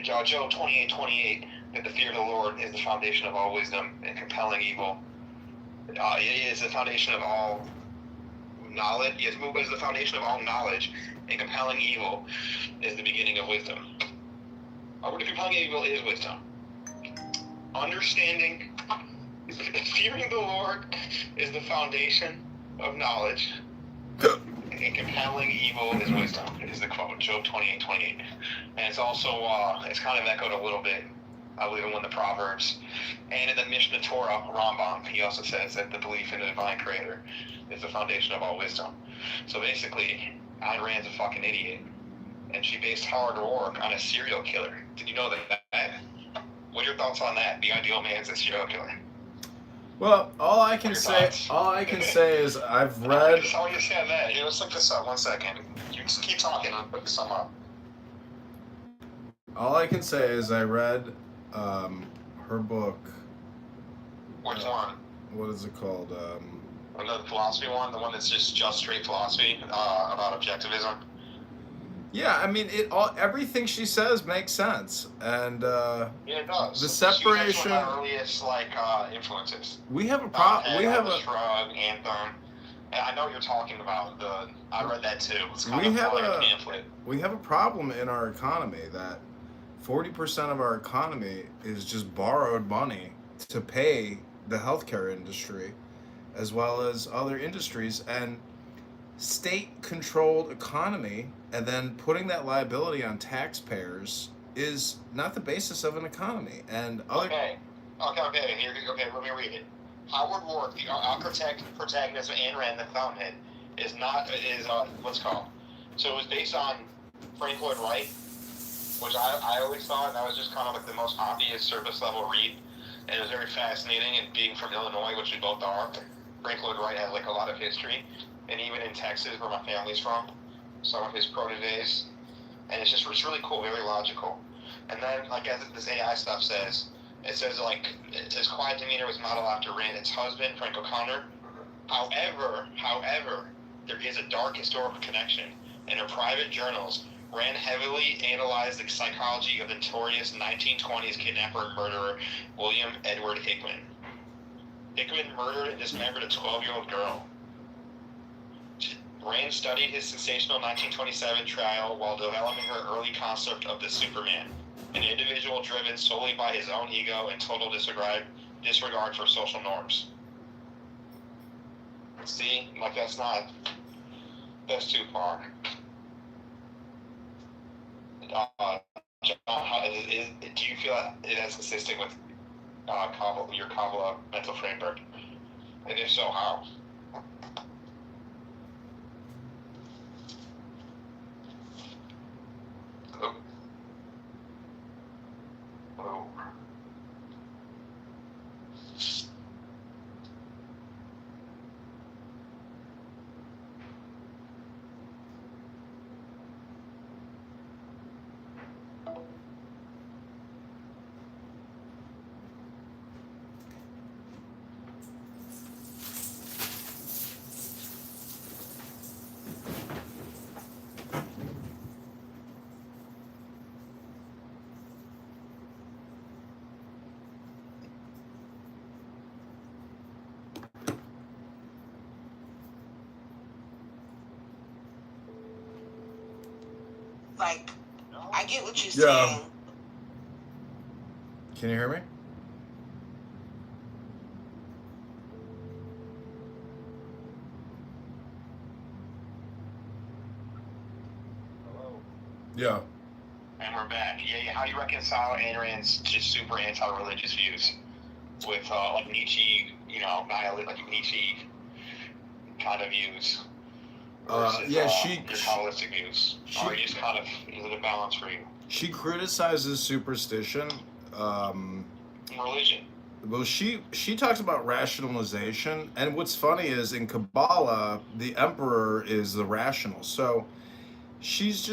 Job 28:28, that the fear of the Lord is the foundation of all wisdom and compelling evil. It is the foundation of all knowledge. Yes, is the foundation of all knowledge, and compelling evil is the beginning of wisdom. Compelling evil is wisdom. Understanding, fearing the Lord is the foundation of knowledge, and compelling evil is wisdom. Is the quote, Job 28:28, and it's also it's kind of echoed a little bit, I believe, in one of the Proverbs, and in the Mishnah Torah, Rambam, he also says that the belief in the divine creator is the foundation of all wisdom. So basically, Ayn Rand's a fucking idiot, and she based hard work on a serial killer. Did you know that? What are your thoughts on that? The ideal man is a serial killer. Well, all I can say is I've read. All you say on that. Here, let's look this up. 1 second. You just keep talking. I'll look this up. All I can say is I read her book. Which one? What is it called? The philosophy one, the one that's just straight philosophy about objectivism. Yeah, I mean, everything she says makes sense, and yeah, it does. The separation. She's one of my earliest influences. We have a problem. We have a Shrug, Anthem. And I know what you're talking about. I read that too. It's kind of like a pamphlet. We have a problem in our economy that 40% of our economy is just borrowed money to pay the healthcare industry, as well as other industries, and state-controlled economy, and then putting that liability on taxpayers is not the basis of an economy. And other. Okay. Let me read it. Howard Rourke, the protagonist of Ayn Rand, the Fountainhead, is what's called. So it was based on Frank Lloyd Wright, which I always thought that was just kind of like the most obvious surface level read, and it was very fascinating. And being from Illinois, which we both are, Frank Lloyd Wright has like a lot of history, and even in Texas, where my family's from, some of his proteges, and it's really cool, very logical. And then, like as this AI stuff says, it says his quiet demeanor was modeled after Rand's husband, Frank O'Connor. However, there is a dark historical connection. In her private journals, Rand heavily analyzed the psychology of the notorious 1920s kidnapper and murderer William Edward Hickman. Hickman murdered and dismembered a 12-year-old girl. Rand studied his sensational 1927 trial while developing her early concept of the Superman, an individual driven solely by his own ego and total disregard for social norms. See, that's too far. John, do you feel that it is consistent with your Kabbalah mental framework? And if so, how? Oh. Like, I get what you're saying. Can you hear me? Hello. Yeah. And we're back. Yeah. How do you reconcile Ayn Rand's just super anti-religious views with like Nietzsche, like Nietzsche kind of views? Versus, your Kabbalistic views. Or you just kind of, is it a balance for you? She criticizes superstition. Religion. Well, she talks about rationalization, and what's funny is in Kabbalah, the emperor is the rational. So she's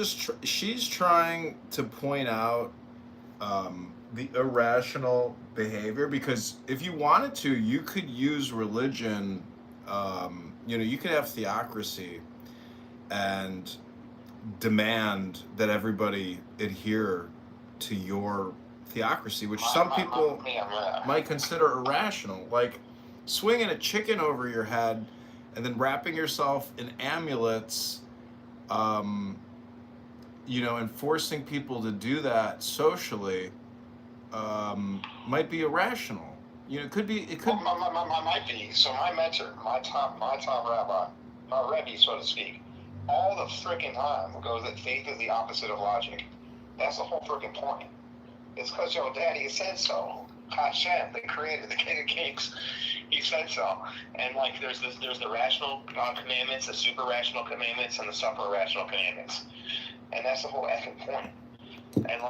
trying to point out the irrational behavior, because if you wanted to, you could use religion. You could have theocracy and demand that everybody adhere to your theocracy, which some people might consider irrational, like swinging a chicken over your head and then wrapping yourself in amulets, and forcing people to do that socially, might be irrational. It could be. It could. Might be. So my mentor, my top rabbi, my rebbe, so to speak, all the freaking time goes that faith is the opposite of logic. That's the whole freaking point. It's because your daddy said so. Hashem, the creator, the king of kings, he said so. And like, there's the rational commandments, the super rational commandments, and the supra rational commandments. And that's the whole effing point. And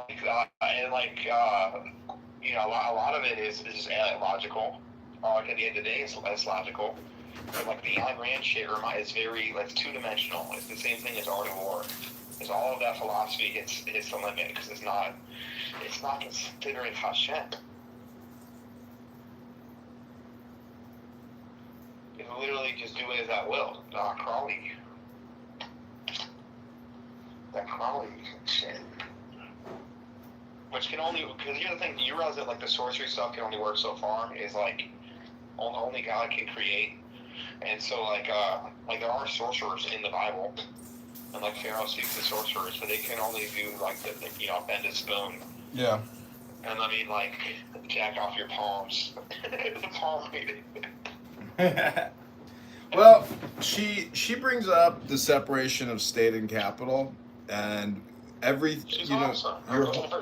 a lot of it is just logical. Like at the end of the day, it's logical. But like the Ayn Rand shit is it's two-dimensional. It's the same thing as Art of War. It's all of that philosophy hits the limit because it's not considering Hashem. It's literally just do it as I will. Crowley. That Crowley shit. Which can only, because here's the thing, you realize that like the sorcery stuff can only work so far, is like only God can create. And so like there are sorcerers in the Bible, and like Pharaoh speaks to sorcerers, but they can only do like the bend a spoon. Yeah. And I mean like jack off your palms. The palm reading. Well, she brings up the separation of state and capital, and she's awesome.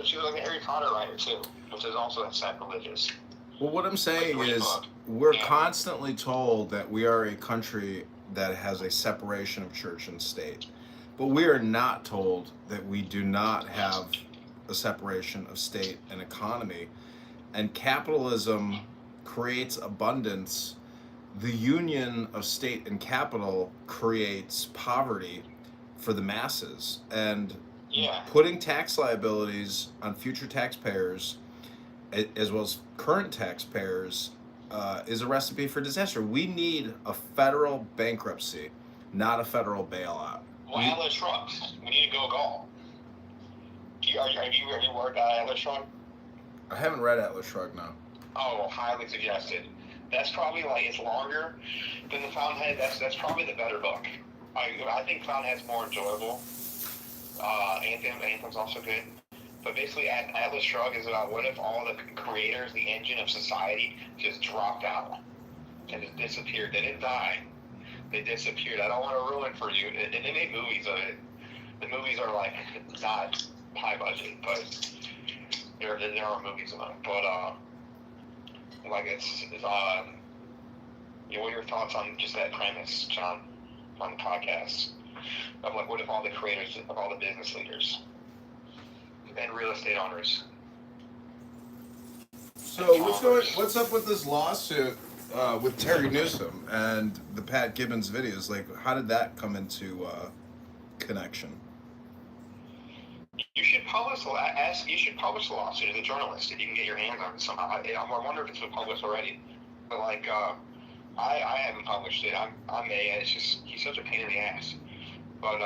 She was like an Harry Potter writer too, which is also sacrilegious. Well, what I'm saying is we're constantly told that we are a country that has a separation of church and state, but we are not told that we do not have a separation of state and economy, and capitalism creates abundance. The union of state and capital creates poverty for the masses, and putting tax liabilities on future taxpayers as well as current taxpayers is a recipe for disaster. We need a federal bankruptcy, not a federal bailout. Well, Atlas Shrugged. We need to go golf. Have you worked on Atlas Shrugged? I haven't read Atlas Shrugged now. Oh, highly suggested. That's probably it's longer than the Fountainhead. That's probably the better book. I think Fountainhead's more enjoyable. Anthem's also good. But basically, Atlas Shrugged is about what if all the creators, the engine of society, just dropped out and just disappeared. They didn't die. They disappeared. I don't want to ruin for you. And they made movies of it. The movies are not high budget, but there are movies of them. But what are your thoughts on just that premise, John, on the podcast? Of what if all the creators, of all the business leaders and real estate owners? So what's up with this lawsuit with Terry Newsom and the Pat Gibbons videos? Like, how did that come into connection? You should publish the lawsuit as a journalist if you can get your hands on it somehow. I wonder if it's been published already. But I haven't published it. I may. It's just he's such a pain in the ass. But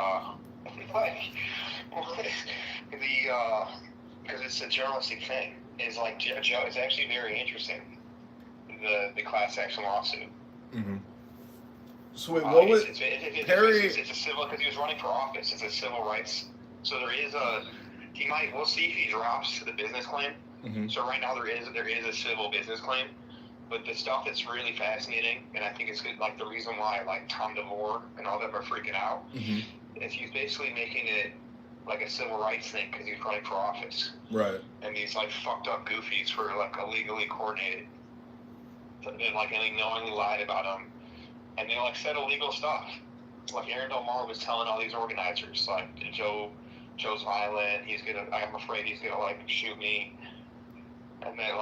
because it's a journalistic thing, is Joe. It's actually very interesting. The class action lawsuit. Mm-hmm. So wait, what was Terry? It's a civil, because he was running for office. It's a civil rights. So there is we'll see if he drops the business claim. Mm-hmm. So right now there is a civil business claim. But the stuff that's really fascinating, and I think it's good, the reason why Tom DeVore and all them are freaking out, mm-hmm. is he's basically making it like a civil rights thing because he's running for office. Right. And these fucked up goofies were illegally coordinated. And then and they knowingly lied about them. And they said illegal stuff. Aaron Del Mar was telling all these organizers, Joe's violent, I'm afraid he's gonna shoot me. And then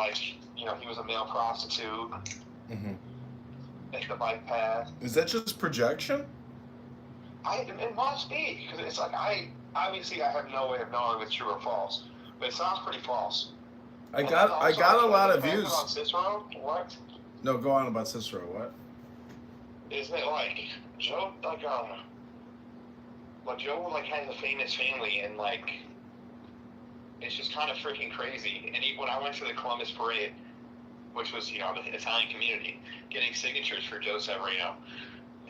he was a male prostitute. Mm-hmm. At the bike path. Is that just projection? It must be, because it's I have no way of knowing if it's true or false, but it sounds pretty false. I got a lot of views. About Cicero, what? No, go on about Cicero. What? Isn't it Joe Joe has a famous family, and It's just kind of freaking crazy. And when I went to the Columbus Parade, which was, the Italian community, getting signatures for Joe Severino,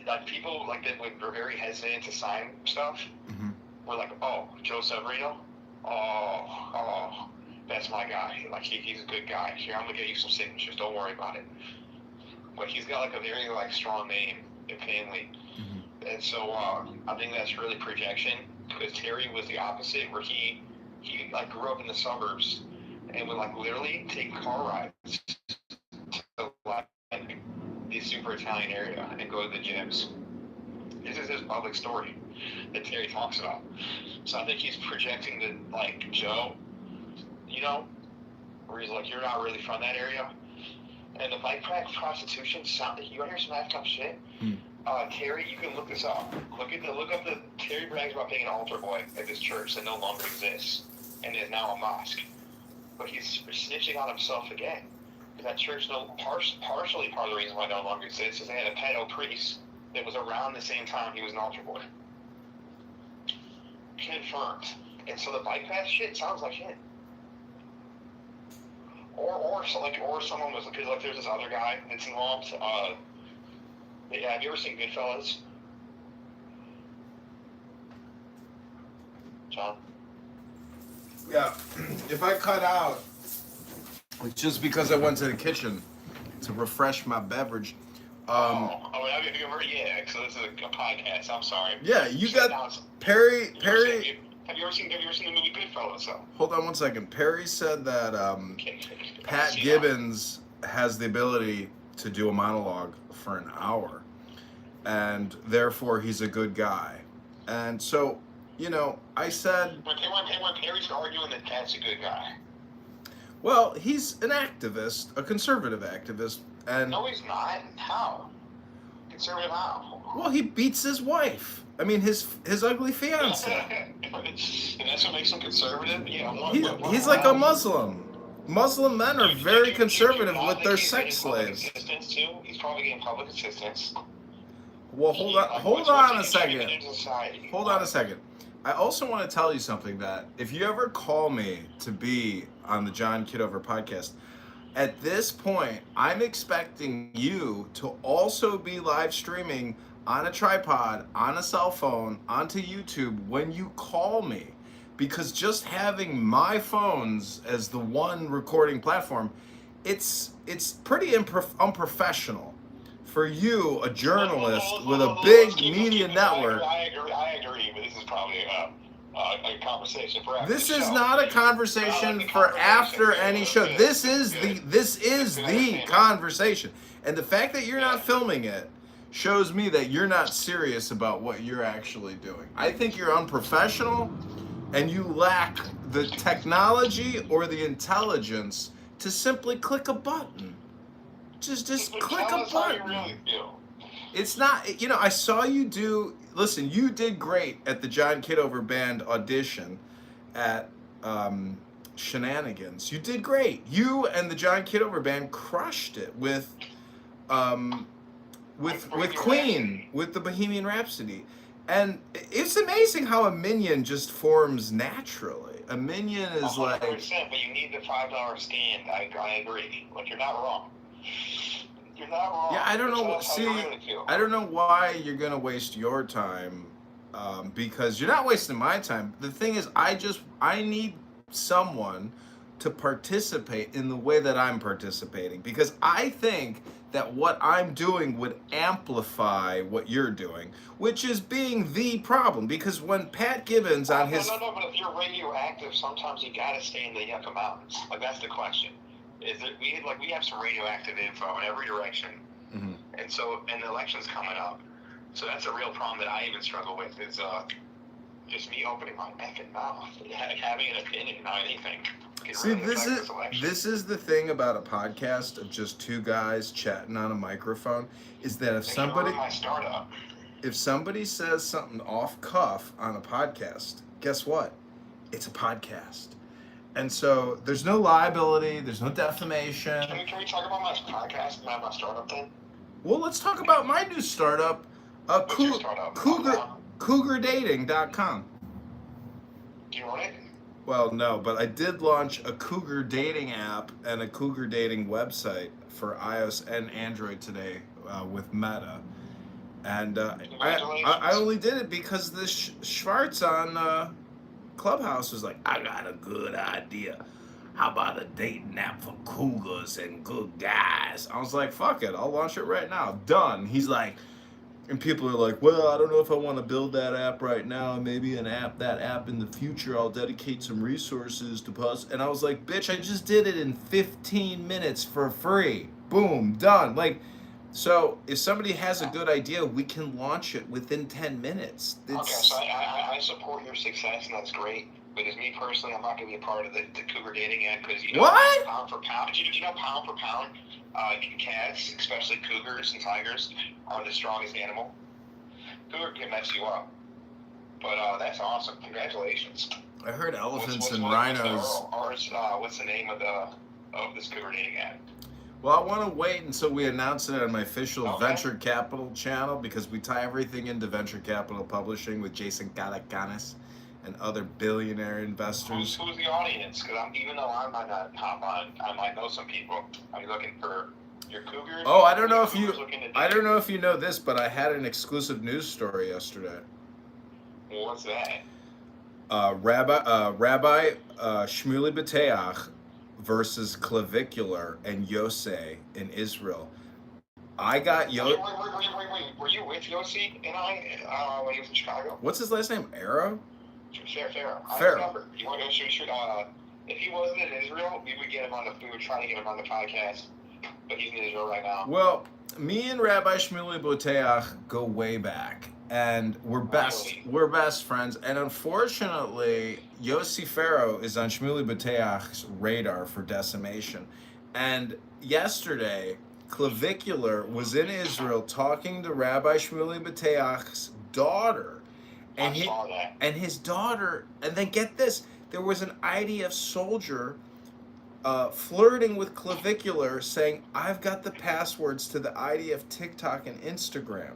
like people like that were very hesitant to sign stuff. Mm-hmm. Were like, oh, Joe Severino, oh, that's my guy. Like he's a good guy. Here, I'm gonna get you some signatures. Don't worry about it. But he's got like a very strong name and family, and so I think that's really projection. Because Terry was the opposite, where he like grew up in the suburbs and would like literally take car rides to like the super Italian area and go to the gyms. This is his public story that Terry talks about. So I think he's projecting to like Joe, where he's like, you're not really from that area. And the bike pack prostitution sound. You want to hear some act up shit? Terry, you can look this up. Look up the Terry brags about being an altar boy at this church that no longer exists and is now a mosque. But he's snitching on himself again. That church, partially part of the reason why it no longer exists is they had a pedo priest that was around the same time he was an altar boy. Confirmed. And so the bike path shit sounds like him. Or someone was, because like there's this other guy that's involved. Have you ever seen Goodfellas? John? Yeah. If I cut out, it's just because I went to the kitchen to refresh my beverage. Yeah, so this is a podcast. I'm sorry. Yeah, you got Perry. Have you ever seen the movie Goodfellas? So? Hold on one second. Perry said that Pat Gibbons has the ability to do a monologue for an hour, and therefore he's a good guy. And so, I said... When Perry's arguing that Pat's a good guy. Well, he's an activist, a conservative activist, and... No, he's not. How? Conservative how? Well, he beats his wife. I mean, his ugly fiance. And that's what makes him conservative? Yeah. He's like a Muslim. Muslim men are very conservative with their sex slaves. He's probably getting public assistance. Well, hold on a second. Hold on a second. I also want to tell you something, that if you ever call me to be on the John Kitover podcast, at this point, I'm expecting you to also be live streaming on a tripod, on a cell phone, onto YouTube when you call me. Because just having my phones as the one recording platform, it's pretty unprofessional for you, a journalist with a big media network. I agree, but this is probably a conversation for after. This is not a conversation for after any show. This is the conversation. And the fact that you're not filming it shows me that you're not serious about what you're actually doing. I think you're unprofessional, and you lack the technology or the intelligence to simply click a button. Just click a button. Really do. It's not, I saw you do, listen, you did great at the John Kitover Band audition at Shenanigans. You did great. You and the John Kitover Band crushed it with Queen, with the Bohemian Rhapsody. And it's amazing how a minion just forms naturally. A minion is 100%, like... but you need the $5 stand. I agree. Like, you're not wrong. You're not wrong. Yeah, I don't know. See, I don't know why you're going to waste your time, because you're not wasting my time. The thing is, I need someone to participate in the way that I'm participating, because I think that what I'm doing would amplify what you're doing, which is being the problem. Because when Pat Gibbons on his... No, but if you're radioactive, sometimes you gotta stay in the Yucca Mountains. Like, that's the question. Is that we have some radioactive info in every direction. Mm-hmm. And the election's coming up. So that's a real problem that I even struggle with, is just me opening my effing mouth, having an opinion on anything. See, this is the thing about a podcast of just two guys chatting on a microphone, is that if somebody says something off cuff on a podcast, guess what? It's a podcast. And so there's no liability, there's no defamation. Can we talk about my podcast and my startup then? Well, let's talk about my new startup, CougarDating.com. Do you want it? What? Well, no, but I did launch a cougar dating app and a cougar dating website for iOS and Android today with Meta. And I only did it because this Schwartz on Clubhouse was like, I got a good idea. How about a dating app for cougars and good guys? I was like, fuck it, I'll launch it right now. Done. He's like, and people are like, well, I don't know if I want to build that app right now. Maybe that app in the future, I'll dedicate some resources to us. And I was like, bitch, I just did it in 15 minutes for free. Boom, done. Like, so if somebody has a good idea, we can launch it within 10 minutes. Okay, so I support your success, and that's great. But as me personally, I'm not going to be a part of the cougar dating app because, you know, what? Pound for pound, do you know pound for pound, cats, especially cougars and tigers, are the strongest animal. Cougar can mess you up. But that's awesome. Congratulations. I heard elephants and rhinos. What's the name of this cougar dating app? Well, I want to wait until we announce it on my official Venture Capital channel because we tie everything into Venture Capital Publishing with Jason Calacanis and other billionaire investors. Who's the audience? Because even though I might not hop on, I might know some people. I'm looking for your cougars. Oh, I don't know if you know this, but I had an exclusive news story yesterday. Well, what's that? Rabbi Shmuley Bateach versus Clavicular and Yosei in Israel. I got Wait. Were you with Yossi and I when he was in Chicago? What's his last name? Arrow? Farrell. I Farrell. remember. You want to go if he wasn't in Israel, we were trying to get him on the podcast, but he's in Israel right now. Well, me and Rabbi Shmuley Bateach go way back. And we're best friends. And unfortunately, Yossi Farrow is on Shmuley Bateach's radar for decimation. And yesterday, Clavicular was in Israel talking to Rabbi Shmuley Bateach's daughter. And his daughter, and then get this, there was an IDF soldier flirting with Clavicular saying, I've got the passwords to the IDF TikTok and Instagram.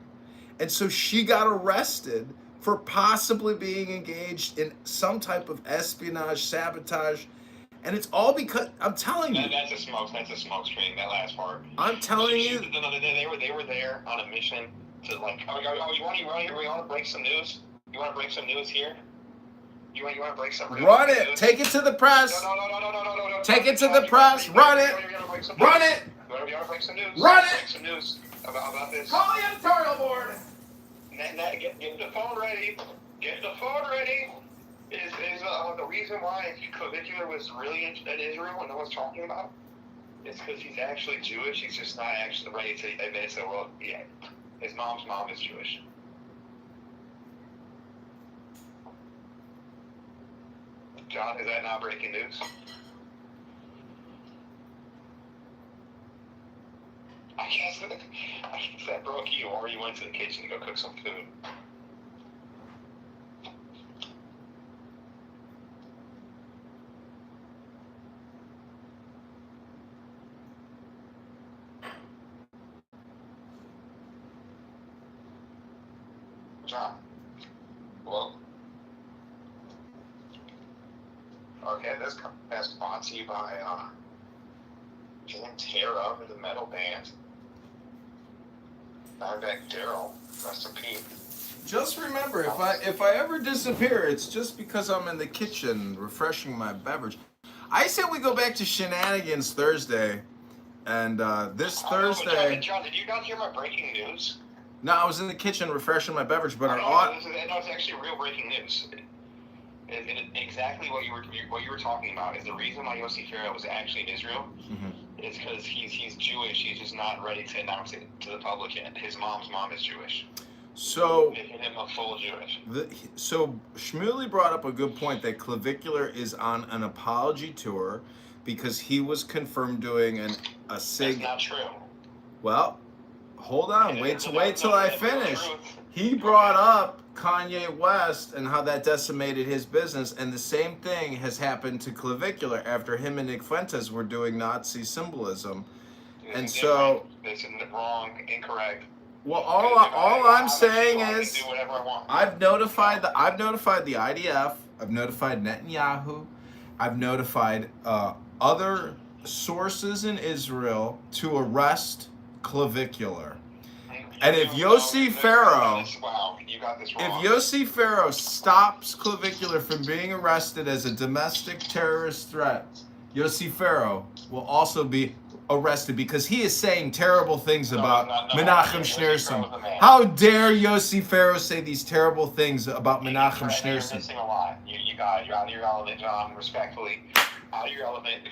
And so she got arrested for possibly being engaged in some type of espionage, sabotage. And it's all because, I'm telling you. That's a smoke screen, that last part. I'm telling you. They were there on a mission to like, you want to break some news? You want to break some news here? You want to break some Run it. News? Take it to the press. No. Take it to the press. Run it. Run it. You want to break some news? Run it. Break some news about this. Call the editorial board. Get the phone ready. Get the phone ready. Is the reason why Clavicular was really in Israel and no one's talking about? It's because he's actually Jewish. He's just not actually ready to admit it to the world yet. His mom's mom is Jewish. John, is that not breaking news? I guess that broke you, or you went to the kitchen to go cook some food. John. Hello? Okay, this is brought to you by Jim Terra of the metal band. Dimebag Daryl, rest in peace. Just remember, if I ever disappear, it's just because I'm in the kitchen refreshing my beverage. I said we go back to shenanigans Thursday, and this Thursday. John, did you not hear my breaking news? No, I was in the kitchen refreshing my beverage, but it's actually real breaking news. And exactly what you were talking about is the reason why Yossi Farrow was actually in Israel. Mm-hmm. Is because he's Jewish. He's just not ready to announce it to the public yet. His mom's mom is Jewish. So making him a full Jewish. So Shmuley brought up a good point that Clavicular is on an apology tour because he was confirmed doing a sig. That's not true. Well, hold on. Wait till I finish. He brought up Kanye West and how that decimated his business, and the same thing has happened to Clavicular after him and Nick Fuentes were doing Nazi symbolism. And so this is wrong, incorrect. Well, all I'm saying is I've notified the IDF, I've notified Netanyahu, I've notified other sources in Israel to arrest Clavicular. And if Yossi Farrow, wow, you got this wrong. if Yossi Farrow stops Clavicular from being arrested as a domestic terrorist threat, Yossi Farrow will also be arrested because he is saying terrible things about Menachem Schneerson. How dare Yossi Farrow say these terrible things about Menachem Schneerson? You're missing a lot. You're out of your element, John, respectfully. Out of your element.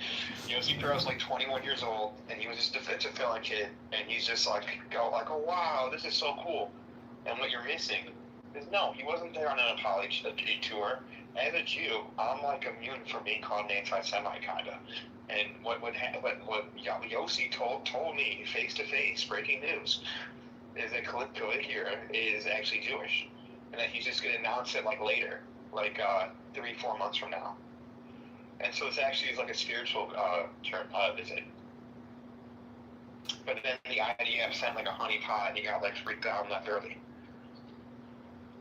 Yossi Farrow's like 21 years old, and he was just a defensive felon kid, and he's just like, oh wow, this is so cool. And what you're missing is, no, he wasn't there on an apology tour. As a Jew, I'm like immune from being called an anti-Semite, kinda. And what Yossi told me face to face, breaking news, is that Caligula is actually Jewish, and that he's just gonna announce it like later, like 3-4 months from now. And so it's actually like a spiritual visit. But then the IDF sent like a honeypot, and he got like freaked out and left early.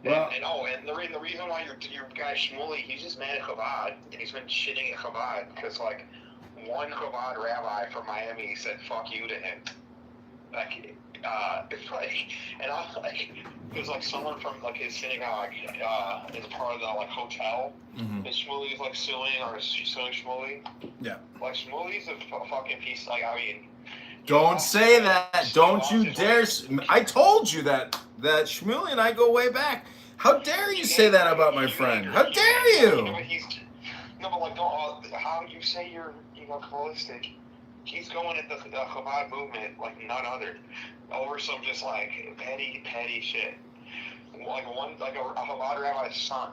Well, and the reason why your guy Shmuley, he's just mad at Chabad, and he's been shitting at Chabad because like one Chabad rabbi from Miami said "fuck you" to him. Like, it's like, and I like, it was like someone from like his synagogue is part of the like hotel. Mm-hmm. And Shmuley's like suing Shmuley. Yeah. Like Shmuley's a fucking piece. Like, I mean. Don't say that. Don't you dare. I told you that Shmuley and I go way back. How dare you say that about my friend? How dare you? No, but like, how you say you're holistic? He's going at the Chabad movement like none other, over some just like petty shit. Like a Chabad rabbi's son,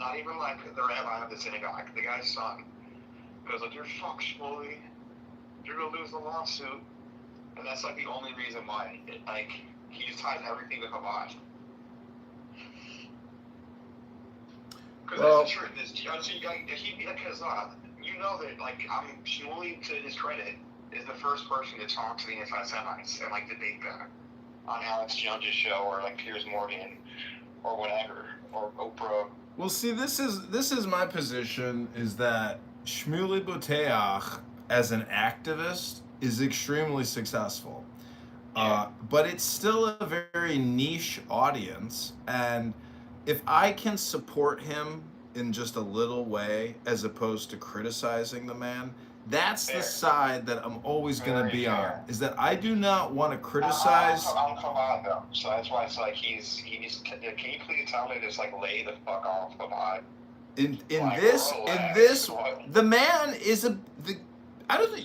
not even like the rabbi of the synagogue, the guy's son, goes like, "You're fucked, Shmuley. You're gonna lose the lawsuit," and that's like the only reason why. Like, he just ties everything to Chabad. Because that's the truth. Because you know that, like, Shmuley, to his credit, is the first person to talk to the anti-Semites and like debate them on Alex Jones's show, or like Piers Morgan, or whatever, or Oprah. Well, see, this is my position, is that Shmuley Boteach, as an activist, is extremely successful. But it's still a very niche audience, and if I can support him in just a little way as opposed to criticizing the man, that's the side that I'm always going to be on, is that I do not want to criticize. I'm Chabad though, so that's why it's like can you please tell me to just like lay the fuck off Chabad? In this, the man is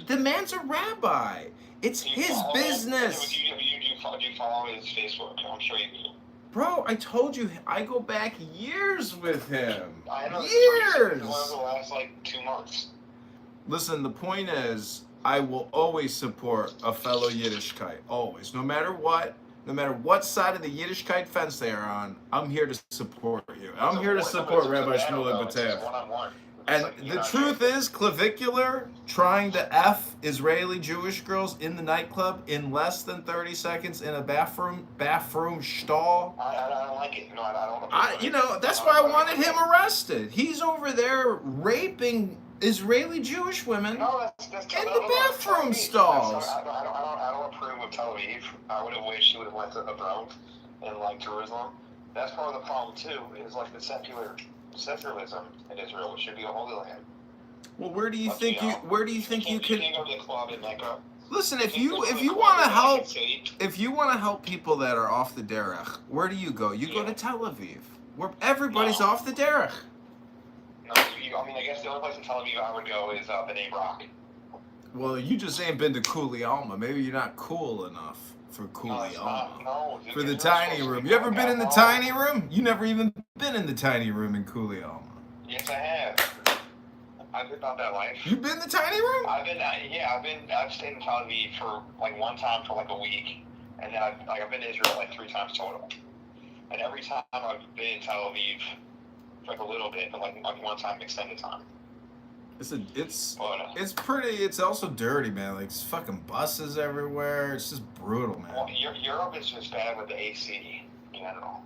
the man's a rabbi. It's his business. Do you follow his Facebook? I'm sure you do. Bro, I told you, I go back years with him. I know. Years! One of the last, like, 2 months. Listen, the point is, I will always support a fellow Yiddishkeit. Always. No matter what side of the Yiddishkeit fence they are on, I'm here to support you. I'm here to support Rabbi Shmuley Boteach. And the truth is, Clavicular trying to F Israeli Jewish girls in the nightclub in less than 30 seconds in a bathroom stall. I don't like it. No, I don't. That's why I wanted him arrested. He's over there raping Israeli Jewish women in the bathroom stalls. I don't approve of Tel Aviv. I would have wished he would have went to Hebron and like Jerusalem. That's part of the problem too. Is like the secularism in Israel. It should be a holy land. Well, where do you think you can? You can't go to the club in Mecca. Listen, if you want to help people that are off the derech, where do you go? You go to Tel Aviv, where everybody's off the derech. No, I guess the only place in Tel Aviv I would go is B'nai Brak. Well, you just ain't been to Kuli Alma. Maybe you're not cool enough for Kuli Alma. For the tiny room. You ever been in the tiny room? You never even been in the tiny room in Kuli Alma. Yes, I have. I've been about that life. You been in the tiny room? I've stayed in Tel Aviv for like one time for like a week, and then I've been to Israel like 3 times total. And every time I've been in Tel Aviv for like a little bit, but like one time extended time. It's also dirty, man. Like, it's fucking buses everywhere. It's just brutal, man. Well, Europe is just bad with the AC in general.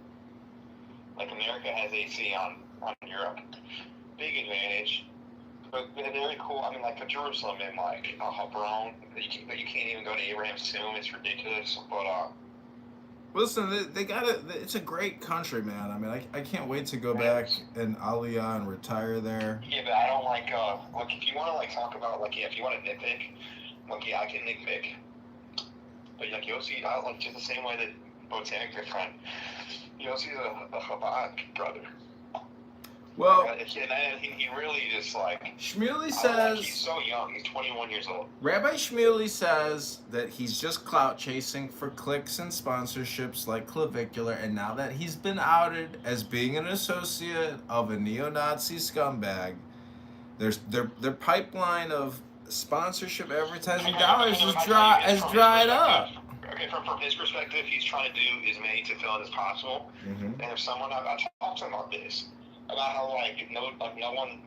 Like, America has AC on Europe. Big advantage. But they're really cool. I mean, like Jerusalem and like Hebron. You can't even go to Abraham's tomb. It's ridiculous. But Listen, they got it. It's a great country, man. I mean, I can't wait to go back and Aliyah and retire there. yeah, but I don't like. Like if you want to like talk about like if you want to nitpick, like I can nitpick. But like you'll see, like just the same way that Botanic your friend. You'll see the Chabad brother. Well, he really just like. Shmuley says he's so young. He's 21 years old. Rabbi Shmuley says that he's just clout chasing for clicks and sponsorships like Clavicular, and now that he's been outed as being an associate of a neo-Nazi scumbag, their pipeline of sponsorship advertising dollars has dried up. Okay, from his perspective, he's trying to do as many to fill in as possible. Mm-hmm. And if someone, I talked to him about this. About how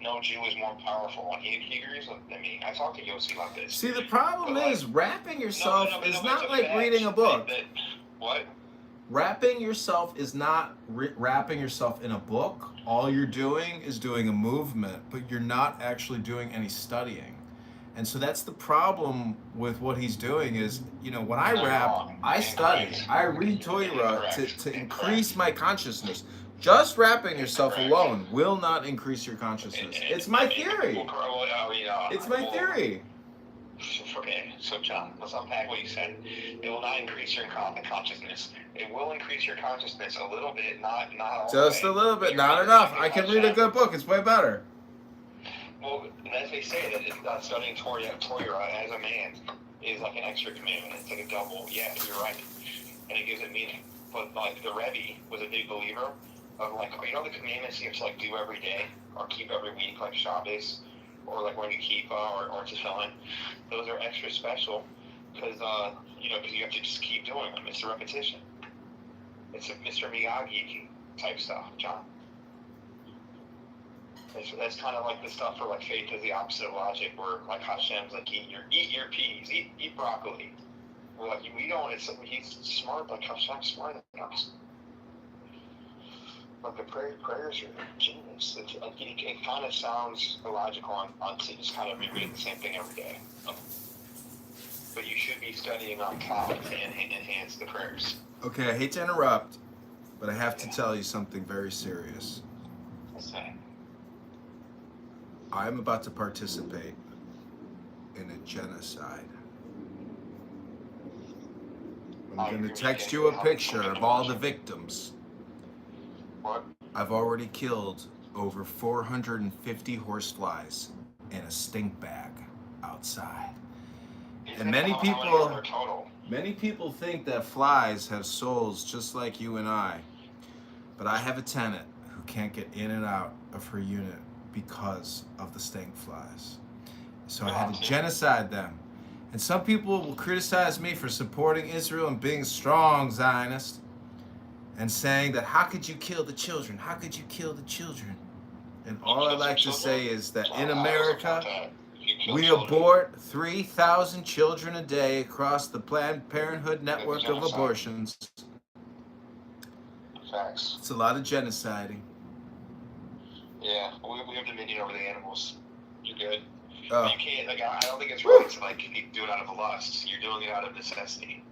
no Jew is more powerful, and he agrees with me. I talked to Yossi about this. See, the problem is wrapping yourself is not like reading a book. What? Wrapping yourself is not wrapping yourself in a book. All you're doing is doing a movement, but you're not actually doing any studying. And so that's the problem with what he's doing is, when I rap, I study. I read Torah to increase my consciousness. Just wrapping yourself alone will not increase your consciousness. It's my theory. It's my theory. Okay, so John, let's unpack what you said. It will not increase your consciousness. It will increase your consciousness a little bit, not all. Just a little bit, not enough. I can read a good book. It's way better. Well, as they say, that studying Torah as a man is like an extra commandment. It's like a double. Yeah, you're right. And it gives it meaning. But like the Rebbe was a big believer of like, the commandments you have to like do every day or keep every week, like Shabbos, or like when you keep or tefillin. Those are extra special because because you have to just keep doing them. It's a repetition. It's a Mr. Miyagi type stuff, John. That's kind of like the stuff for like faith is the opposite of logic, where like Hashem's like eat your peas, eat broccoli. We're like we don't. He's smart, like Hashem's smarter than us. Like the prayers are genius. It kind of sounds illogical on just kind of rereading the same thing every day. But you should be studying on cloud to enhance the prayers. Okay, I hate to interrupt, but I have to tell you something very serious. What's that? I'm about to participate in a genocide. I'm going to text you a picture of all the victims. What? I've already killed over 450 horseflies in a stink bag outside. And many people think that flies have souls just like you and I. But I have a tenant who can't get in and out of her unit because of the stink flies. So I had to genocide them. And some people will criticize me for supporting Israel and being strong Zionist and saying that how could you kill the children? How could you kill the children? And all I like to say is that in America, we abort 3,000 children a day across the Planned Parenthood network of abortions. Facts. It's a lot of genociding. Yeah, we have dominion over the animals. You're good. You Oh, can't, I don't think it's right to, do it out of lust. You're doing it out of necessity.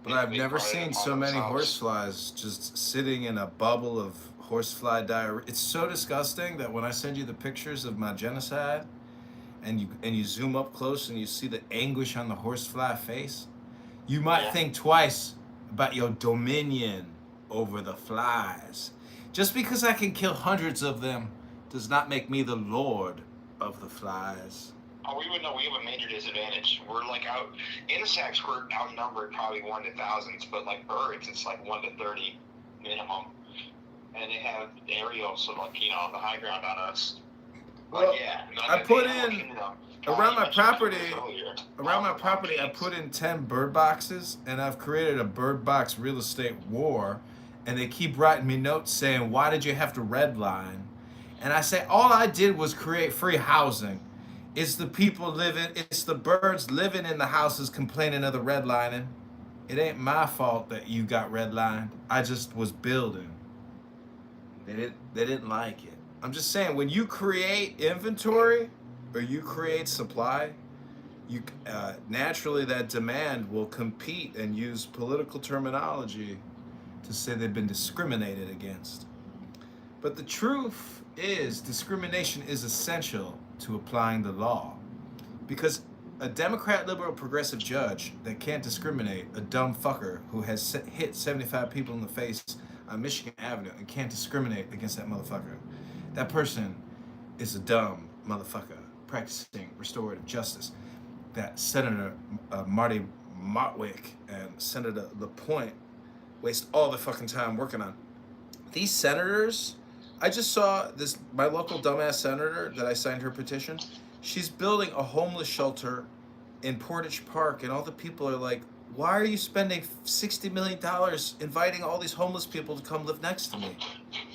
but I've never seen so many horseflies just sitting in a bubble of horsefly diarrhea. It's so disgusting that when I send you the pictures of my genocide, and you zoom up close and you see the anguish on the horsefly face, you might think twice about your dominion over the flies. Just because I can kill hundreds of them does not make me the lord of the flies. Oh, we would know we have a major disadvantage. We're insects we're outnumbered probably 1 to thousands, but like birds, it's like 1 to 30 minimum. And they have aerials, so the high ground on us. Well, I put in around my property. I put in 10 bird boxes, and I've created a bird box real estate war. And they keep writing me notes saying, "Why did you have to redline?" And I say, all I did was create free housing. It's the birds living in the houses complaining of the redlining. It ain't my fault that you got redlined. I just was building. They didn't like it. I'm just saying, when you create inventory, or you create supply, you naturally that demand will compete and use political terminology to say they've been discriminated against. But the truth is, discrimination is essential to applying the law. Because a Democrat, liberal, progressive judge that can't discriminate, a dumb fucker who has hit 75 people in the face on Michigan Avenue and can't discriminate against that motherfucker, that person is a dumb motherfucker practicing restorative justice that Senator Marty Motwick and Senator LaPointe waste all their fucking time working on. These senators, I just saw this, my local dumbass senator that I signed her petition, she's building a homeless shelter in Portage Park, and all the people are like, why are you spending $60 million inviting all these homeless people to come live next to me?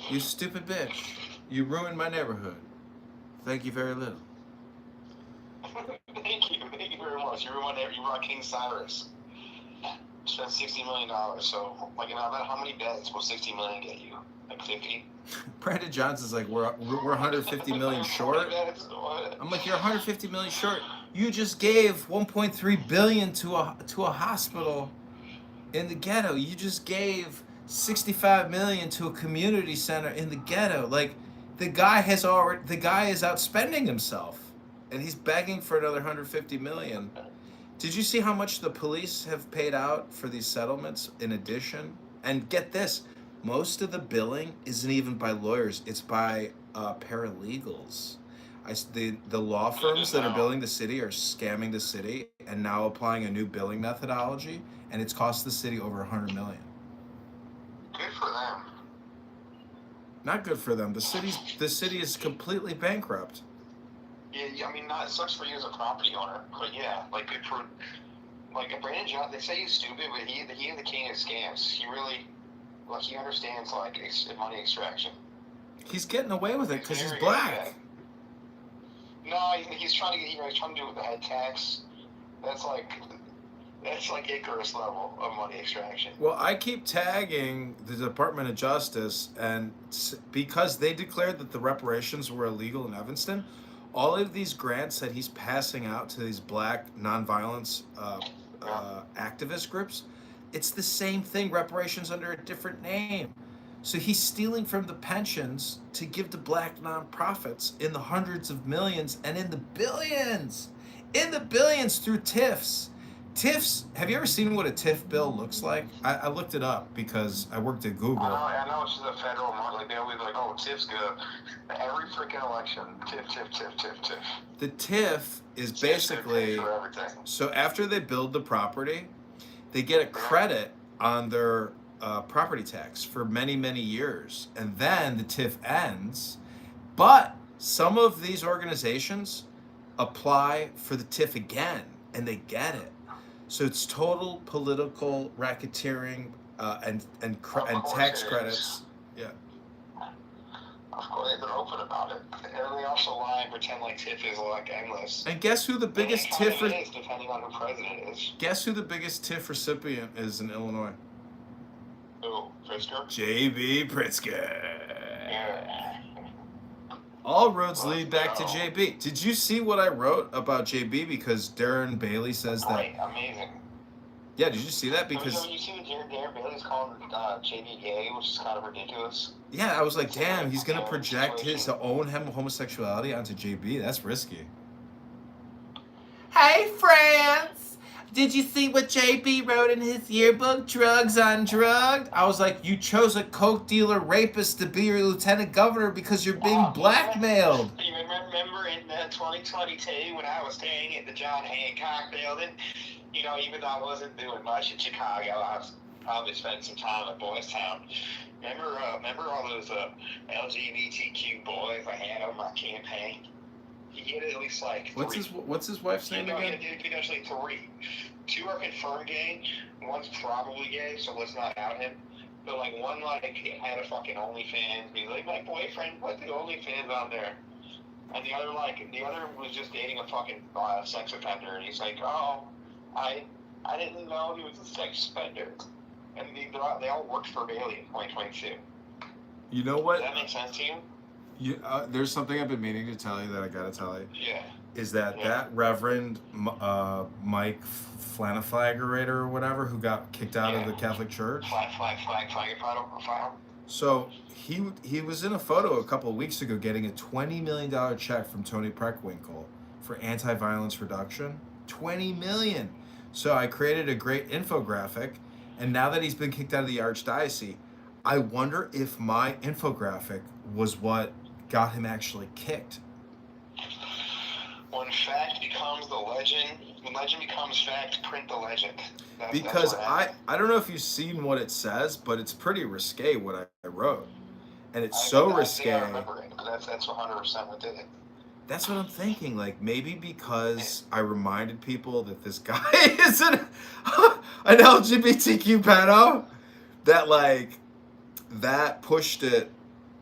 You stupid bitch. You ruined my neighborhood. Thank you very little. Thank you very much. You were King Cyrus. Spent $60 million, so, like, you know, how many beds will $60 million get you? Like 50? Brandon Johnson's like, we're 150 million short. I'm like, you're 150 million short. You just gave 1.3 billion to a hospital in the ghetto. You just gave 65 million to a community center in the ghetto. Like, the guy is outspending himself, and he's begging for another 150 million. Did you see how much the police have paid out for these settlements in addition? And get this, most of the billing isn't even by lawyers, it's by paralegals. The law firms that are billing the city are scamming the city and now applying a new billing methodology, and it's cost the city over $100 million. Good for them. Not good for them. The city is completely bankrupt. Yeah, I mean, it sucks for you as a property owner, but yeah, like, good for, like, Brandon Johnson, they say he's stupid, but he is the king of scams. He really, like, he understands, like, money extraction. He's getting away with it because he's black. No, he's trying to he's trying to do it with the head tax. That's like Icarus level of money extraction. Well, I keep tagging the Department of Justice, and because they declared that the reparations were illegal in Evanston, all of these grants that he's passing out to these black nonviolence activist groups, it's the same thing, reparations under a different name. So he's stealing from the pensions to give to black nonprofits in the hundreds of millions and in the billions through TIFs. TIFs, have you ever seen what a TIF bill looks like? I looked it up because I worked at Google. I know it's the federal money. Like, they always like, oh, TIF's good. Every freaking election, TIF. The TIF is basically, so after they build the property, they get a credit on their property tax for many, many years. And then the TIF ends. But some of these organizations apply for the TIF again, and they get it. So it's total political racketeering and tax credits. Yeah. Of course, they're open about it. And they also lie and pretend like TIF is like endless. And guess who the biggest TIF is, depending on who president is. Guess who the biggest TIF recipient is in Illinois? Who? Pritzker? JB Pritzker. Yeah. All roads lead back to JB. Did you see what I wrote about JB? Because Darren Bailey says that. Amazing. Yeah, did you see that? Because you see what Darren Bailey's calling JB gay, which is kind of ridiculous. Yeah, I was like, damn, he's gonna project his own homosexuality onto JB. That's risky. Hey, friends! Did you see what JB wrote in his yearbook? Drugs on drugged? I was like, you chose a coke dealer rapist to be your lieutenant governor because you're being blackmailed. You remember in 2022 when I was staying at the John Hancock building? You know, even though I wasn't doing much in Chicago, I was probably spending some time at Boys Town. Remember all those LGBTQ boys I had on my campaign? He had at least like three. What's his wife's name again? He had actually three. Two are confirmed gay. One's probably gay, so let's not out him. But like one like had a fucking OnlyFans. He's like, my boyfriend put the OnlyFans on there. And the other was just dating a fucking sex offender. And he's like, oh, I didn't know he was a sex offender. And they all worked for Bailey in 2022. You know what? Does that make sense to you? There's something I've been meaning to tell you that I gotta tell you. Yeah. is that Reverend Mike Flanaflagerator or whatever, who got kicked out of the Catholic Church. Flag. So he was in a photo a couple of weeks ago getting a $20 million check from Tony Preckwinkle for anti-violence reduction. $20 million. So I created a great infographic, and now that he's been kicked out of the archdiocese, I wonder if my infographic was what got him actually kicked. When fact becomes the legend becomes fact, print the legend. Because I don't know if you've seen what it says, but it's pretty risque what I wrote. And it's so risque. I remember it, but that's 100% what did it. That's what I'm thinking. Like, maybe because I reminded people that this guy is an LGBTQ pedo, that pushed it.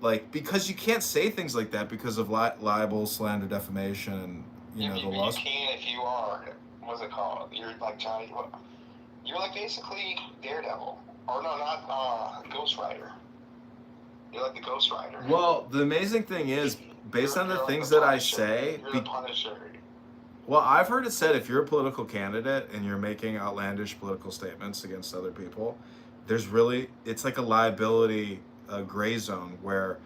Like, because you can't say things like that because of libel, slander, defamation, and the laws. You can if you are. What's it called? You're like Johnny. You're like basically Daredevil, or no, not Ghost Rider. You're like the Ghost Rider. Well, the amazing thing is, based on the things that I say, you're the Punisher. Well, I've heard it said if you're a political candidate and you're making outlandish political statements against other people, it's like a liability gray zone where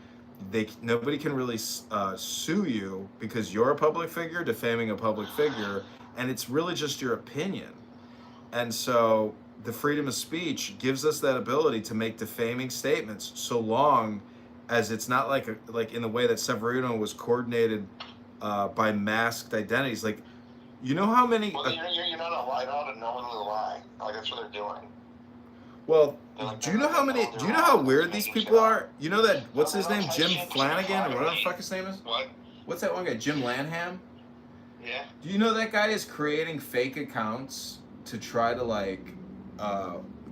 nobody can really sue you because you're a public figure defaming a public figure, and it's really just your opinion. And so the freedom of speech gives us that ability to make defaming statements, so long as it's not like in the way that Severino was coordinated by masked identities. Like, you know how many? Well, you're not allowed to knowingly lie. Like, that's what they're doing. Well, do you know how weird these people are? You know that, what's his name, Jim Flanagan, or whatever the fuck his name is? What? What's that one guy, Jim Lanham? Yeah. Do you know that guy is creating fake accounts to try to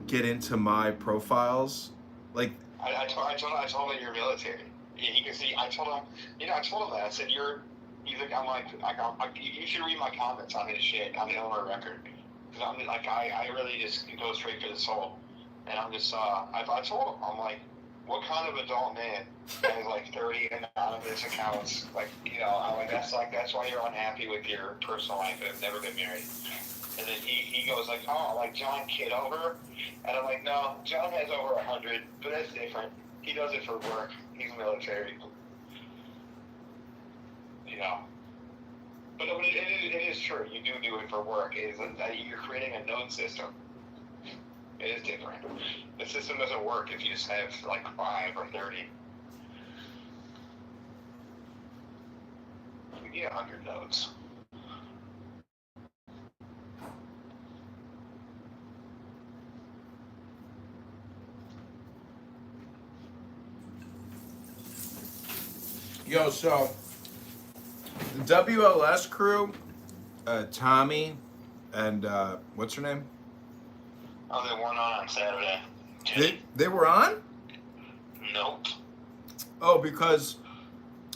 get into my profiles? Like, I told him that you're military. He can see. I told him that. I said I'm like, you should read my comments on his shit on the Illinois Record, because I really just go straight for the soul, and I'm just I told him, I'm like, what kind of adult man has like 30 anonymous accounts? I'm like, that's why you're unhappy with your personal life and have never been married. And then he goes like, oh, like John Kitover? And I'm like, no, John has over 100, but that's different. He does it for work. He's military. But it is true. You do it for work. You're creating a known system. It is different. The system doesn't work if you just have like 5 or 30. You get 100 nodes. Yo, so the WLS crew, Tommy, and what's her name? Oh, they weren't on Saturday. They were on? Nope. Oh, because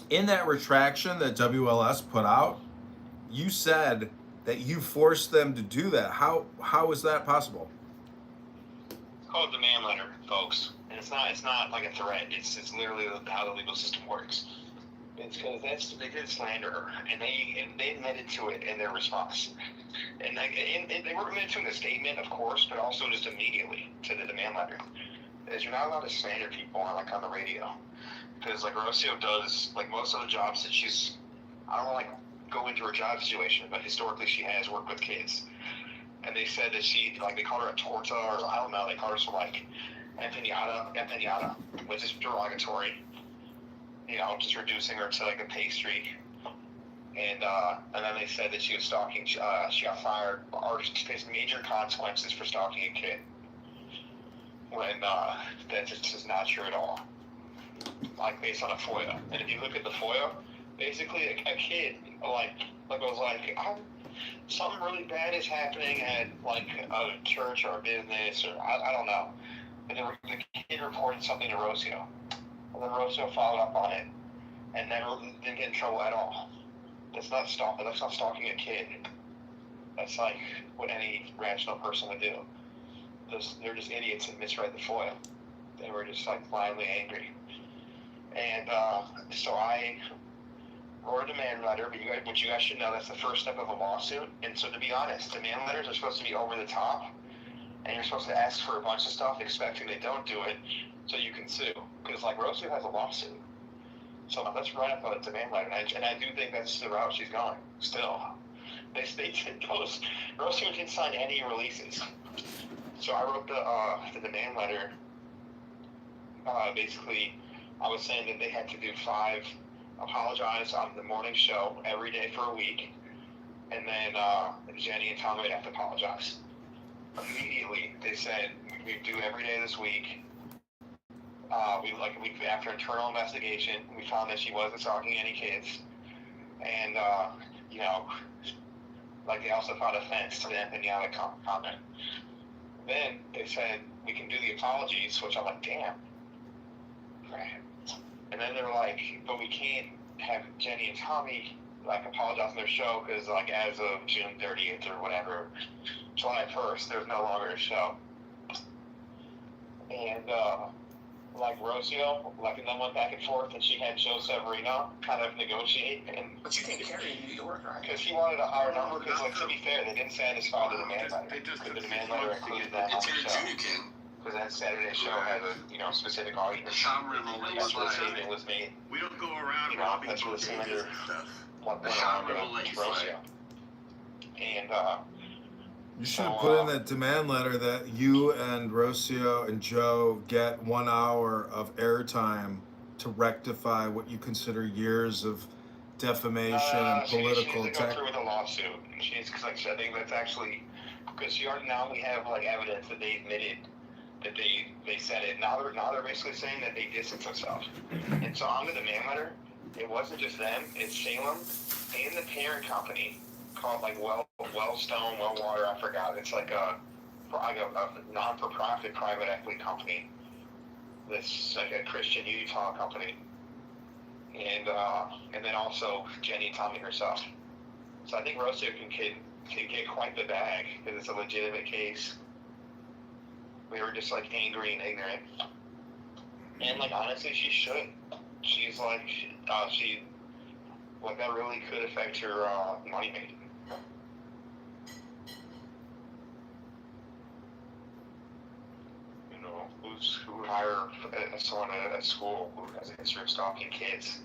in that retraction that WLS put out, you said that you forced them to do that. How is that possible? It's called demand letter, folks. And it's not like a threat. It's literally how the legal system works. It's because they did slander her, and they admitted to it in their response. And they were admitted to in a statement, of course, but also just immediately to the demand letter. Is you're not allowed to slander people on the radio, because like Rocio does, like most of the jobs that I don't want to go into her job situation, but historically she has worked with kids, and they said that they called her a torta, or I don't know, they called her some empanada, which is derogatory. Just reducing her to like a pastry, and then they said that she was stalking. She got fired, or she faced major consequences for stalking a kid. When that just is not true at all. Like based on a FOIA, and if you look at the FOIA, basically a kid was like, something really bad is happening at like a church or a business, or I don't know. And the kid reported something to Rocio. And then Rocio followed up on it, and never didn't get in trouble at all. That's not stalking a kid. That's like what any rational person would do. They're just idiots that misread the FOIA. They were just like blindly angry. And so I or a demand letter, but what you guys should know, that's the first step of a lawsuit. And so to be honest, demand letters are supposed to be over the top, and you're supposed to ask for a bunch of stuff expecting they don't do it so you can sue. Because like Rosie has a lawsuit. So let's write up a demand letter. And I do think that's the route she's going still. They did those. Rosie didn't sign any releases. So I wrote the demand letter. Basically, I was saying that they had to do 5 apologize on the morning show every day for a week, and then Jenny and Tommy would have to apologize. Immediately, they said we do every day this week. After internal investigation, we found that she wasn't stalking any kids, and they also found offense to the empanadas comment. Then they said we can do the apologies, which I'm like, damn. And then they were like, but we can't have Jenny and Tommy apologize on their show because as of June 30th or whatever, July 1st, there's no longer a show. And Rocio, and then went back and forth, and she had Joe Severino kind of negotiate. But you can't carry in New York, right? Because he wanted a higher number. Because to be fair, they didn't satisfy the demand letter. The demand letter included that on the show. Because that Saturday show had a specific audience. That's where the statement was made. We don't go around robbing that's what the senator went on Rocio. And you should have put in that demand letter that you and Rocio and Joe get 1 hour of airtime to rectify what you consider years of defamation and political she needs to go through with a lawsuit. Because I think that's actually, because now we have evidence that they admitted that they said it. Now they're basically saying that they distanced themselves. And so on the demand letter, it wasn't just them, it's Salem and the parent company called Wellstone, Wellwater, I forgot. It's a non-for-profit private equity company. This a Christian Utah company. And then also Jenny and Tommy herself. So I think Rocio can get quite the bag because it's a legitimate case. We were just angry and ignorant. And honestly, she should. She's that really could affect her money making. Who would hire someone at school who has a history of stalking kids?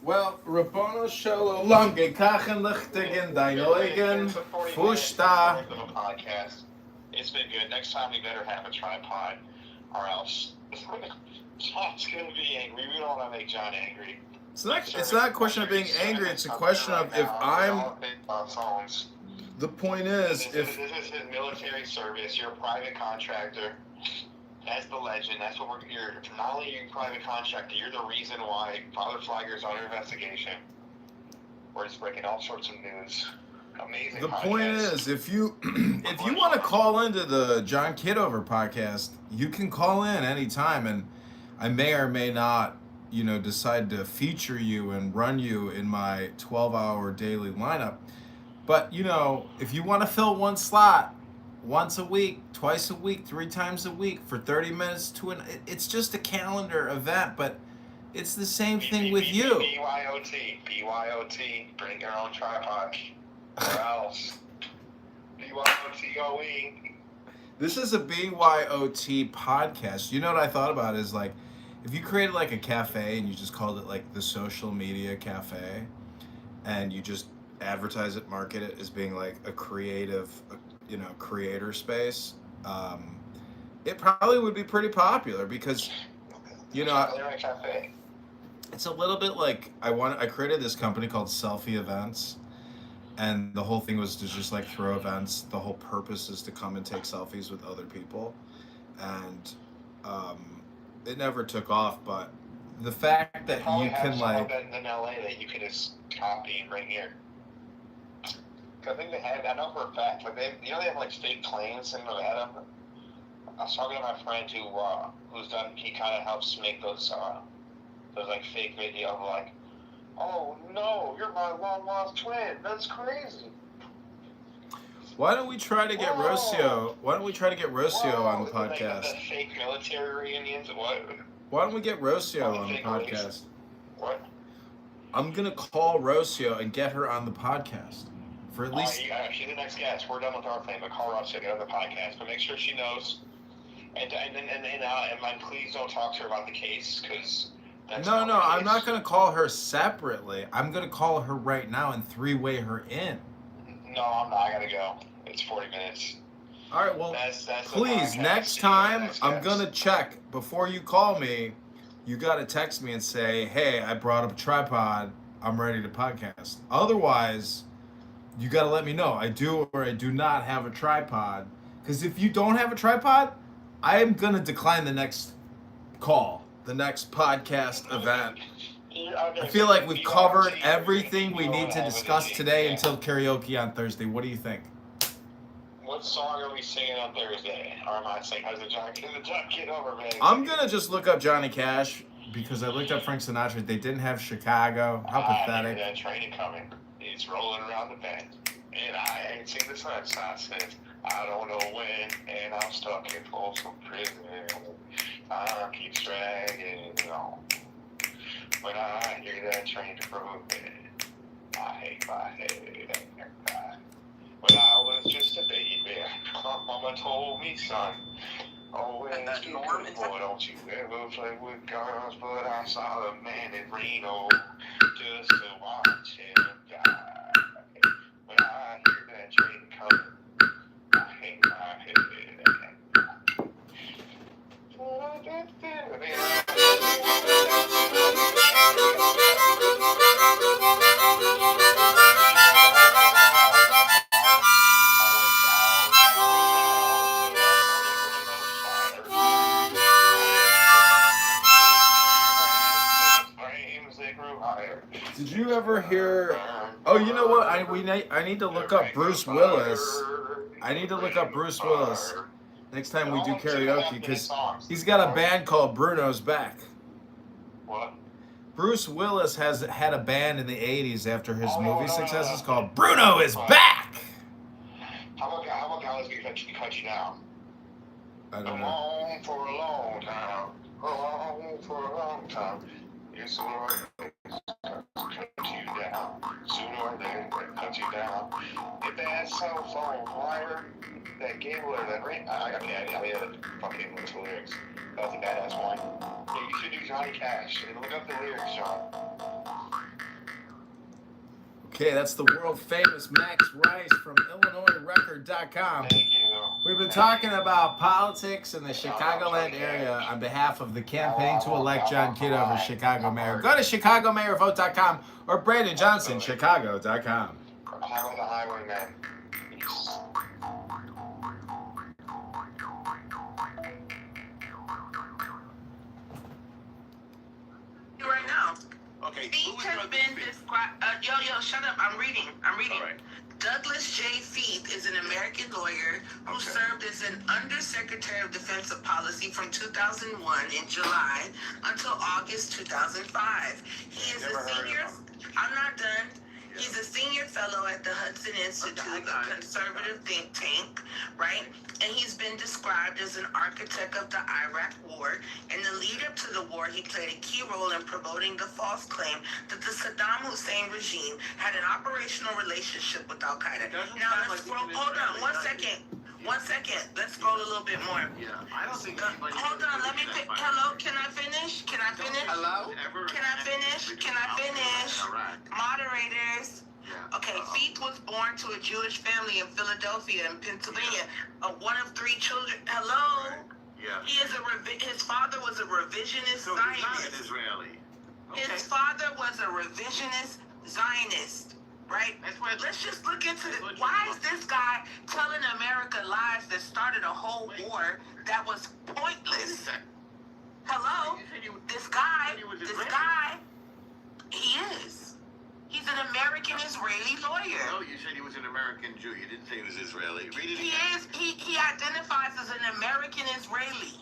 Well, Rabbono Shel Olam, gekachen lichtig in dein Augen, Fushta. Podcast. It's been good. Next time we better have a tripod, or else John's gonna be angry. We don't want to make John angry. It's not a question of being angry. It's a question of if I'm. The point is, if this is his military service, you're a private contractor. That's the legend. That's what you're. Not only are you a private contractor, you're the reason why Father Flagger's under investigation. We're just breaking all sorts of news. Amazing. The podcast. point is, if you want to call into the John Kitover podcast, you can call in anytime, and I may or may not, decide to feature you and run you in my 12-hour daily lineup. But if you want to fill one slot. Once a week, twice a week, 3 times a week for 30 minutes it's just a calendar event, but it's the same thing with you. BYOT, bring your own tripod, or else. BYOTOE. This is a BYOT podcast. You know what I thought about is if you created a cafe and you just called it the social media cafe, and you just advertise it, market it as being a creative, creator space, it probably would be pretty popular because, it's a little bit I created this company called Selfie Events, and the whole thing was to just throw events. The whole purpose is to come and take selfies with other people, and it never took off. But the fact that you can in LA that you can just copy and bring here. I think they had. I know for a fact. They have fake planes in Nevada. I was talking to my friend who's done. He kind of helps make those like fake videos of like, oh no, you're my long lost twin. That's crazy. Why don't we try to get Rocio? Why don't we try to get Rocio on the podcast? Like the fake military reunions. What? Why don't we get Rocio on the podcast? What? I'm gonna call Rocio and get her on the podcast for at least. She's the next guest. We're done with our thing, but call Rocio, get on the podcast, but make sure she knows. And please don't talk to her about the case, because. No, I'm not gonna call her separately. I'm gonna call her right now and three-way her in. No, I'm not. I gotta go. It's 40 minutes. All right, well, that's please, next time, I'm going to check. Before you call me, you got to text me and say, hey, I brought up a tripod. I'm ready to podcast. Otherwise, you got to let me know. I do or I do not have a tripod. Because if you don't have a tripod, I am going to decline the next call, the next podcast event. I feel like we've covered everything we need to discuss today until karaoke on Thursday. What do you think? What song are we singing on Thursday? Or am I singing the John Kitover, man? I'm going to just look up Johnny Cash because I looked up Frank Sinatra. They didn't have Chicago. How pathetic. That train coming. It's rolling around the bend. And I ain't seen the sunshine since I don't know when. And I'm stuck in Folsom Prison. Time keeps dragging on. When I hear that train rolling, I hate my head. When I was just a baby, my mama told me, son, always be good, boy, don't you ever play with guns. But I saw the man in Reno just to watch him die. When I hear that train coming, I hate my head. Did you ever hear? Oh, you know what? I need to look up Bruce Willis. I need to look up Bruce Willis next time we do karaoke because he's got a band called Bruno's Back. What? Bruce Willis has had a band in the 80s after his movie successes called Bruno is Back. How about guys cut you down? I don't know. Along for a long time. Along for a long time. It's alright. Cut you down. Sooner or later, cut you down. If that cell phone wire, that cable or that ring, I had fucking list the lyrics. That was a badass one. Yeah, you should do Johnny Cash. And look up the lyrics, John. Okay, that's the world famous Max Rice from IllinoisRecord.com. Thank you. We've been talking about politics in the Chicagoland area on behalf of the campaign to elect John Kitover, Chicago mayor. Go to ChicagoMayorVote.com or Brandon Johnson, Chicago.com. Highway the Highwayman. Right now. Okay. Feet has been described. Yo, shut up. I'm reading. All right. Douglas J. Feith is an American lawyer who served as an Undersecretary of Defensive Policy from 2001 in July until August 2005. He is a senior. I'm not done. He's a senior fellow at the Hudson Institute, a conservative think tank, right? And he's been described as an architect of the Iraq War. In the lead up to the war, he played a key role in promoting the false claim that the Saddam Hussein regime had an operational relationship with Al Qaeda. Now let's scroll. Hold on, 1 second. 1 second. Let's scroll a little bit more. Yeah, I don't think. Hold on. Let me. Hello. Can I finish? Can I finish? Hello. Can I finish? Can I finish? All right. Moderators. Yeah. Okay, Feith was born to a Jewish family in Philadelphia, in Pennsylvania. One of 3 children. Hello. Yeah. He is his father was a revisionist So he's not an Zionist. Israeli. Okay. His father was a revisionist Zionist. Right? Let's just look into it. Why is this guy telling America lies that started a whole war that was pointless? Hello? This guy, he is. He's an American Israeli. Israeli lawyer. No, you said he was an American Jew. You didn't say he was Israeli. Read it He again. is. He identifies as an American Israeli.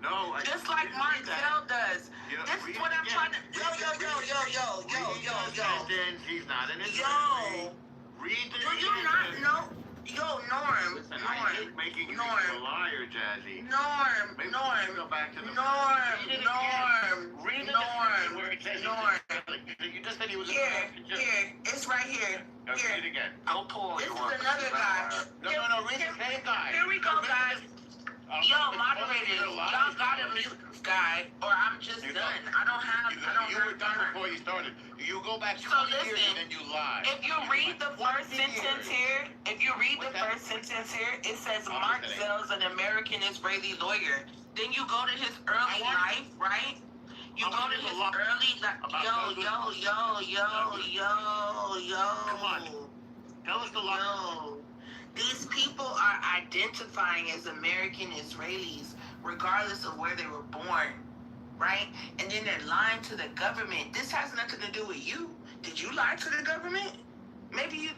No, Just like Mark Zell does. Yeah, This read is what it I'm again. trying to. Yo. Read the sentence. He's not an Israeli. Yo. Read the Do you not sentence. know? Yo, Norm. Listen, I hate making you Norm. into a liar, Jazzy. Norm. Maybe we Norm. should go back to the Norm. Read it Norm. again. Read the Norm. description where it says Norm. You just said he was an Here. American Jew. Here. It's right here. Now read it again. I'll pull. This is another guy. No, read the same guy. Here we go, Read guys. this- Yo, moderators, y'all gotta mute this guy, or I'm just You done. don't. I don't have were done time. before you started. You go back So 20 years listen, and then you lie. If you read the first sentence here, it says Mark Zell's an American Israeli lawyer. Then you go to his early life, right? You go to his early life. Yo. Come on. Tell us the lie. Yo. These people are identifying as American Israelis regardless of where they were born, right? And then they're lying to the government. This has nothing to do with you. Did you lie to the government? Maybe you